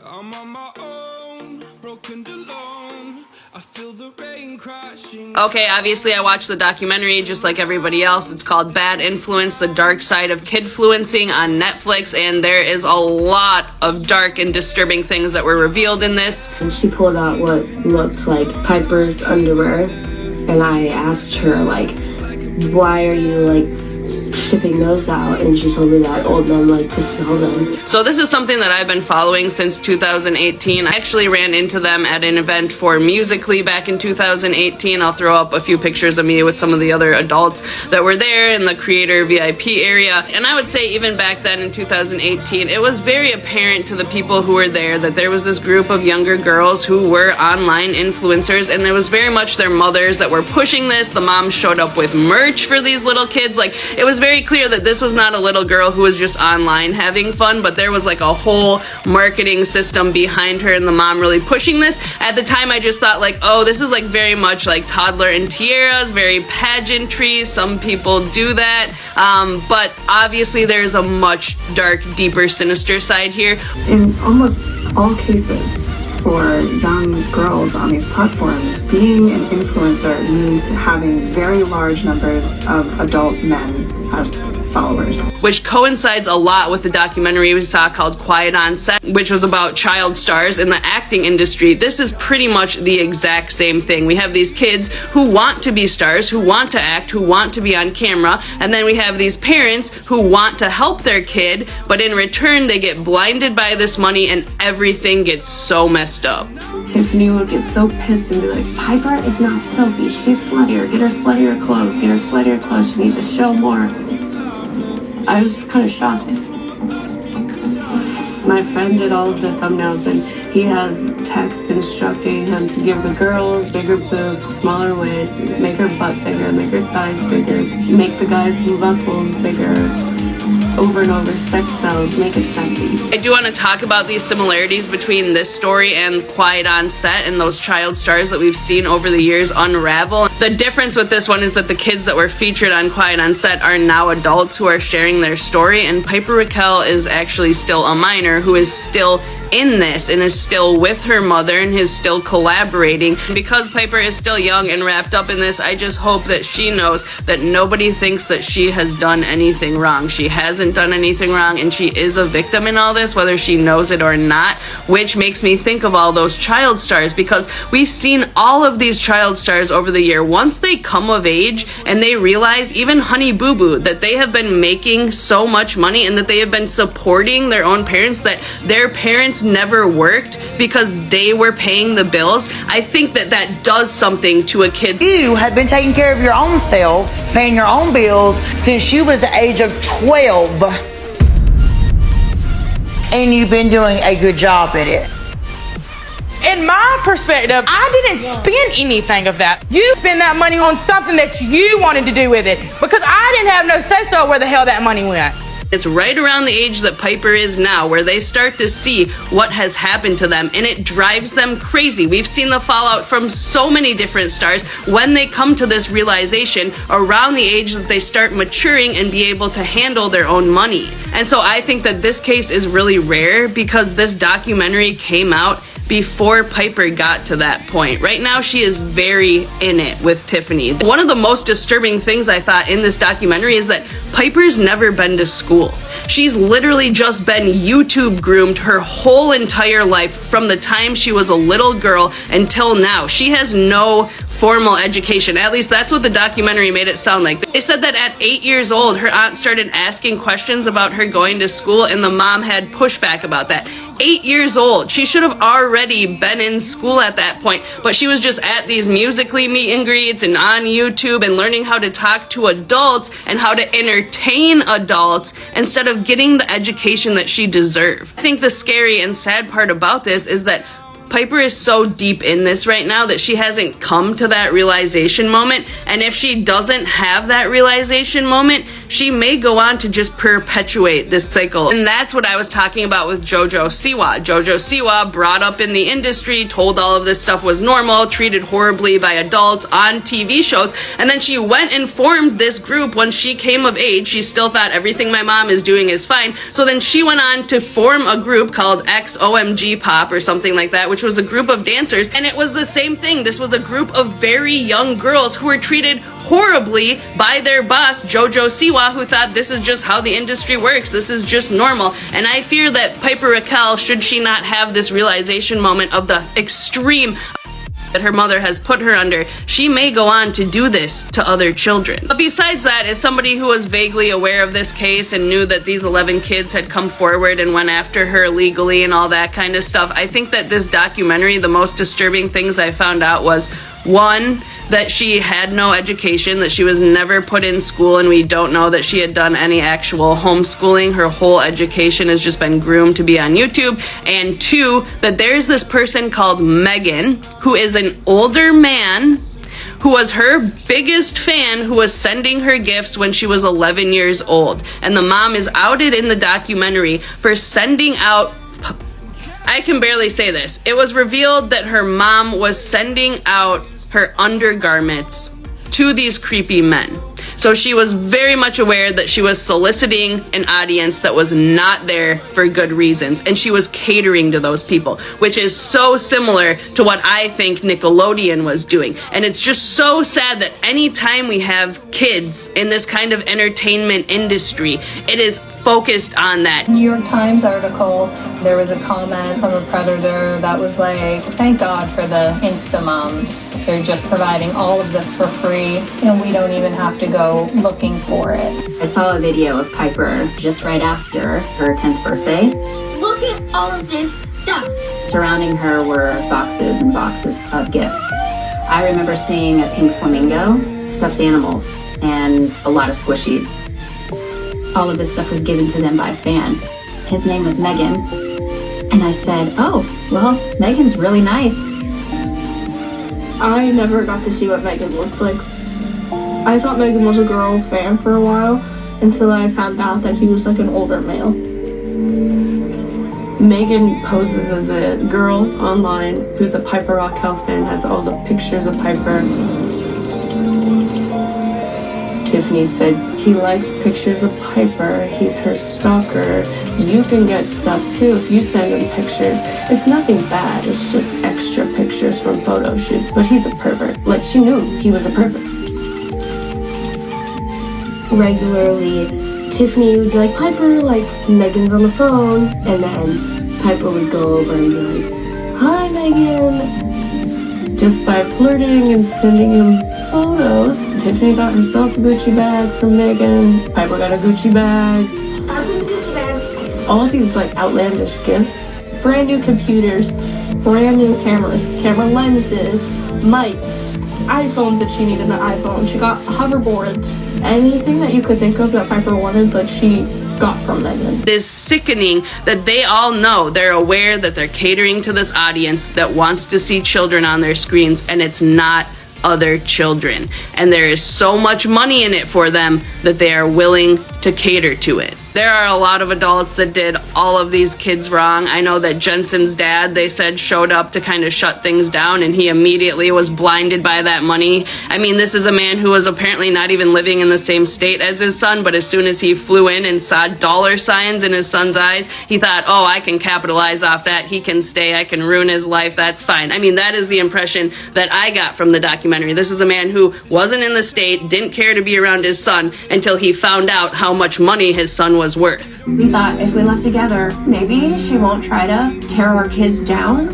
I'm on my own, broken alone. I feel the rain crashing. Okay, obviously I watched the documentary just like everybody else. It's called Bad Influence, The Dark Side of Kidfluencing on Netflix, and there is a lot of dark and disturbing things that were revealed in this. And she pulled out what looks like Piper's underwear, and I asked her, like, why are you, like, shipping those out? And she told me that old men like to smell them. So this is something that I've been following since 2018. I actually ran into them at an event for Musical.ly back in 2018. I'll throw up a few pictures of me with some of the other adults that were there in the creator VIP area. And I would say even back then in 2018, it was very apparent to the people who were there that there was this group of younger girls who were online influencers, and it was very much their mothers that were pushing this. The moms showed up with merch for these little kids. Like, it was very clear that this was not a little girl who was just online having fun, but there was like a whole marketing system behind her and the mom really pushing this. At the time I just thought like, oh, this is like very much like toddler and tiaras, very pageantry. Some people do that, but obviously there's a much dark, deeper, sinister side here. In almost all cases for young girls on these platforms, being an influencer means having very large numbers of adult men as followers. Which coincides a lot with the documentary we saw called Quiet on Set, which was about child stars in the acting industry. This is pretty much the exact same thing. We have these kids who want to be stars, who want to act, who want to be on camera, and then we have these parents who want to help their kid, but in return they get blinded by this money and everything gets so messed up. Tiffany would get so pissed and be like, Piper is not Sophie, she's sluttier. Get her sluttier clothes, get her sluttier clothes, she needs to show more. I was kind of shocked. My friend did all of the thumbnails, and he has text instructing him to give the girls bigger boobs, smaller waist, make her butt bigger, make her thighs bigger, make the guys' muscles bigger, over and over, sex sells, make it sexy. I do want to talk about these similarities between this story and Quiet on Set and those child stars that we've seen over the years unravel. The difference with this one is that the kids that were featured on Quiet on Set are now adults who are sharing their story, and Piper Raquel is actually still a minor who is still in this and is still with her mother and is still collaborating. Because Piper is still young and wrapped up in this, I just hope that she knows that nobody thinks that she has done anything wrong. She hasn't done anything wrong, and she is a victim in all this, whether she knows it or not, which makes me think of all those child stars, because we've seen all of these child stars over the year. Once they come of age and they realize, even Honey Boo Boo, that they have been making so much money and that they have been supporting their own parents, that their parents never worked because they were paying the bills. I think that that does something to a kid. You had been taking care of your own self, paying your own bills since you was the age of 12. And you've been doing a good job at it. In my perspective, I didn't spend anything of that. You spend that money on something that you wanted to do with it, because I didn't have no say-so where the hell that money went. It's right around the age that Piper is now where they start to see what has happened to them, and it drives them crazy. We've seen the fallout from so many different stars when they come to this realization around the age that they start maturing and be able to handle their own money. And so I think that this case is really rare because this documentary came out before Piper got to that point. Right now, she is very in it with Tiffany. One of the most disturbing things I thought in this documentary is that Piper's never been to school. She's literally just been YouTube groomed her whole entire life from the time she was a little girl until now. She has no formal education. At least that's what the documentary made it sound like. They said that at 8 years old, her aunt started asking questions about her going to school, and the mom had pushback about that. 8 years old. She should have already been in school at that point, but she was just at these Musical.ly meet and greets and on YouTube and learning how to talk to adults and how to entertain adults instead of getting the education that she deserved. I think the scary and sad part about this is that Piper is so deep in this right now that she hasn't come to that realization moment. And if she doesn't have that realization moment, she may go on to just perpetuate this cycle. And that's what I was talking about with JoJo Siwa. JoJo Siwa, brought up in the industry, told all of this stuff was normal, treated horribly by adults on TV shows, and then she went and formed this group when she came of age. She still thought everything my mom is doing is fine. So then she went on to form a group called XOMG Pop or something like that, which was a group of dancers, and it was the same thing. This was a group of very young girls who were treated horribly by their boss, JoJo Siwa, who thought this is just how the industry works, this is just normal. And I fear that Piper Raquel, should she not have this realization moment of the extreme that her mother has put her under, she may go on to do this to other children. But besides that, as somebody who was vaguely aware of this case and knew that these 11 kids had come forward and went after her legally and all that kind of stuff, I think that this documentary, the most disturbing things I found out was, one, that she had no education, that she was never put in school, and we don't know that she had done any actual homeschooling. Her whole education has just been groomed to be on YouTube. And two, that there's this person called Megan, who is an older man who was her biggest fan, who was sending her gifts when she was 11 years old. And the mom is outed in the documentary for sending out, I can barely say this. It was revealed that her mom was sending out her undergarments to these creepy men. So she was very much aware that she was soliciting an audience that was not there for good reasons, and she was catering to those people, which is so similar to what I think Nickelodeon was doing. And it's just so sad that anytime we have kids in this kind of entertainment industry, it is focused on that. New York Times article, there was a comment from a predator that was like, thank God for the Insta moms. They're just providing all of this for free and we don't even have to go looking for it. I saw a video of Piper just right after her 10th birthday. Look at all of this stuff. Surrounding her were boxes and boxes of gifts. I remember seeing a pink flamingo, stuffed animals, and a lot of squishies. All of this stuff was given to them by a fan. His name was Megan. And I said, oh, well, Megan's really nice. I never got to see what Megan looked like. I thought Megan was a girl fan for a while until I found out that he was like an older male. Megan poses as a girl online who's a Piper Raquel fan, has all the pictures of Piper. Tiffany said he likes pictures of Piper, he's her stalker. You can get stuff too if you send him pictures. It's nothing bad, it's just extra pictures from photo shoots, but he's a pervert. Like, she knew he was a pervert. Regularly, Tiffany would be like, Piper, like, Megan's on the phone, and then Piper would go over and be like, hi Megan. Just by flirting and sending him photos, Tiffany got herself a Gucci bag from Megan. Piper got a Gucci bag. All of these like outlandish gifts. Brand new computers, brand new cameras, camera lenses, mics, iPhones that she needed, the iPhone. She got hoverboards. Anything that you could think of that Piper wanted, like, she got from Megan. It is sickening that they all know, they're aware that they're catering to this audience that wants to see children on their screens, and it's not other children. And there is so much money in it for them that they are willing to cater to it. There are a lot of adults that did all of these kids wrong. I know that Jensen's dad, they said, showed up to kind of shut things down, and he immediately was blinded by that money. I mean, this is a man who was apparently not even living in the same state as his son, but as soon as he flew in and saw dollar signs in his son's eyes, he thought, oh, I can capitalize off that. He can stay. I can ruin his life. That's fine. I mean, that is the impression that I got from the documentary. This is a man who wasn't in the state, didn't care to be around his son until he found out how much money his son was worth. We thought if we left together, maybe she won't try to tear our kids down.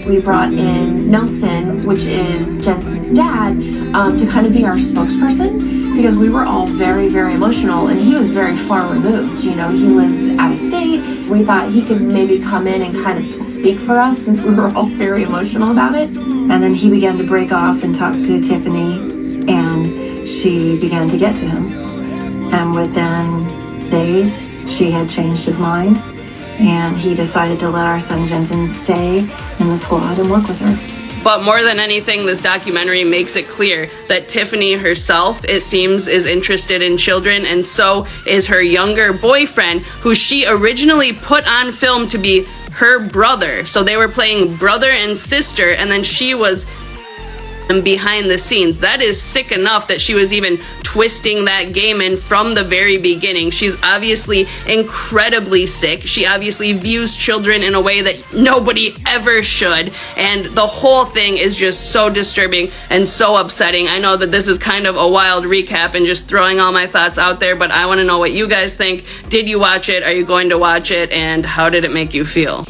We brought in Nelson, which is Jensen's dad, to kind of be our spokesperson, because we were all very, very emotional, and he was very far removed. You know, he lives out of state. We thought he could maybe come in and kind of speak for us, since we were all very emotional about it. And then he began to break off and talk to Tiffany, and she began to get to him. And within days, she had changed his mind, and he decided to let our son Jensen stay in the squad and work with her. But more than anything, this documentary makes it clear that Tiffany herself, it seems, is interested in children, and so is her younger boyfriend, who she originally put on film to be her brother. So they were playing brother and sister, and then she was behind the scenes. That is sick enough that she was even twisting that game in from the very beginning. She's obviously incredibly sick. She obviously views children in a way that nobody ever should, and the whole thing is just so disturbing and so upsetting. I know that this is kind of a wild recap and just throwing all my thoughts out there, but I want to know what you guys think. Did you watch it? Are you going to watch it? And how did it make you feel?